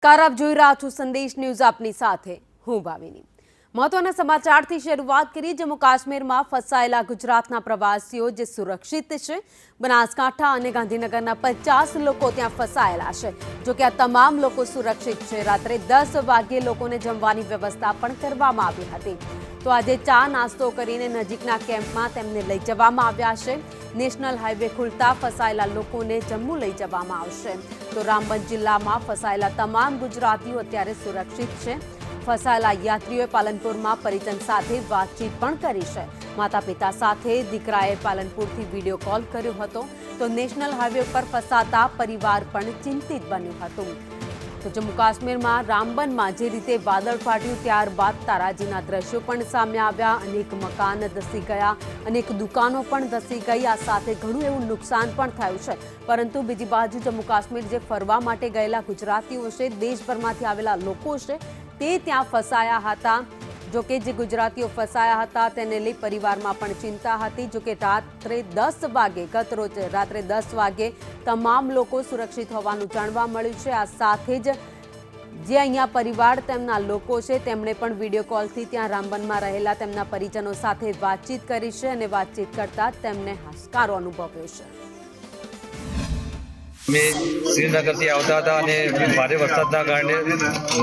નમસ્કાર, આપ જોઈ રહ્યા છો સંદેશ ન્યૂઝ. આપની સાથે હું ભાવિની. મહત્વના સમાચારથી શરૂઆત કરી. જમ્મુ કાશ્મીરમાં ફસાયેલા ગુજરાતના પ્રવાસીઓ જે સુરક્ષિત છે. બનાસકાંઠા અને ગાંધીનગરના 50 લોકો ત્યાં ફસાયેલા છે. જોકે આ તમામ લોકો સુરક્ષિત છે. રાત્રે 10 વાગ્યે લોકોને જમવાની વ્યવસ્થા પણ કરવામાં આવી હતી. તો આજે ચા નાસ્તો કરીને નજીકના કેમ્પમાં તેમને લઈ જવામાં આવ્યા છે. નેશનલ હાઈવે ખુલતા ફસાયેલા લોકોને જમ્મુ લઈ જવામાં આવશે. તો રામબન જિલ્લામાં ફસાયેલા તમામ ગુજરાતીઓ અત્યારે સુરક્ષિત છે. ફસાયેલા યાત્રીઓએ પાલનપુરમાં પરિજન સાથે વાતચીત પણ કરી છે. માતા પિતા સાથે દીકરાએ પાલનપુરથી વિડીયો કોલ કર્યો હતો. તો નેશનલ હાઈવે પર ફસાતા પરિવાર પણ ચિંતિત બન્યું હતું. તો જમ્મુ કાશ્મીરમાં રામબનમાં જે રીતે વાદળ ફાટ્યું ત્યારબાદ તારાજીના દ્રશ્યો પણ સામે આવ્યા. અનેક મકાન ધસી ગયા, અનેક દુકાનો પણ ધસી ગઈ. આ સાથે ઘણું એવું નુકસાન પણ થયું છે. પરંતુ બીજી બાજુ જમ્મુ કાશ્મીર જે ફરવા માટે ગયેલા ગુજરાતીઓ છે, દેશભરમાંથી આવેલા લોકો છે, તે ત્યાં ફસાયા હતા. જોકે જે ગુજરાતીઓ ફસાયા હતા તેને લઈ પરિવારમાં પણ ચિંતા હતી. જોકે રાત્રે 10 વાગે ગત રોજ રાત્રે 10 વાગે તમામ લોકો સુરક્ષિત હોવાનું જાણવા મળ્યું છે. આ સાથે જ જે અહીંયા પરિવાર તેમના લોકો છે તેમણે પણ વિડીયો કોલથી ત્યાં રામબનમાં રહેલા તેમના પરિજનો સાથે વાતચીત કરી છે અને વાતચીત કરતા તેમને હાશકારો અનુભવ્યો છે. અમે શ્રીનગરથી આવતા હતા અને ભારે વરસાદના કારણે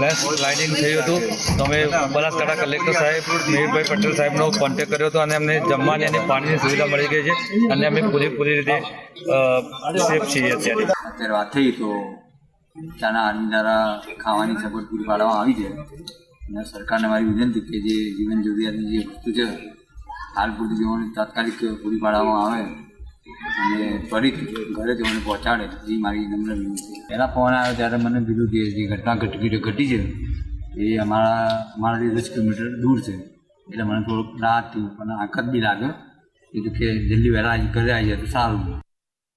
લેન્ડસ્લાઇડિંગ થયું હતું. તો અમે બનાસકાંઠા કલેક્ટર સાહેબ મેહુલભાઈ પટેલ સાહેબનો કોન્ટેક્ટ કર્યો હતો અને અમને જમવાની અને પાણીની સુવિધા મળી ગઈ છે અને અમે પૂરી રીતે સેફ છીએ. અત્યારે વાત થઈ તો ત્યાંના આર્મી દ્વારા ખાવાની સગવડ પૂરી પાડવામાં આવી છે. અને સરકારને મારી વિનંતી કે જે જીવન જરૂરિયાતની જે વસ્તુ છે હાલ પૂરતી જવાની તાત્કાલિક પૂરી પાડવામાં આવે અને ત્વરિત ઘરે જઈને પહોંચાડે એ મારી નમ્ર વિનંતી. પહેલાં ફોન આવ્યો ત્યારે મને કીધું કે જે ઘટના ઘટી છે એ અમારાથી 10 કિલોમીટર દૂર છે. એટલે મને થોડુંક રાહત થયું, પણ આકત બી લાગે. કીધું કે જલ્દી વહેલા ઘરે આવી જાય તો સારું.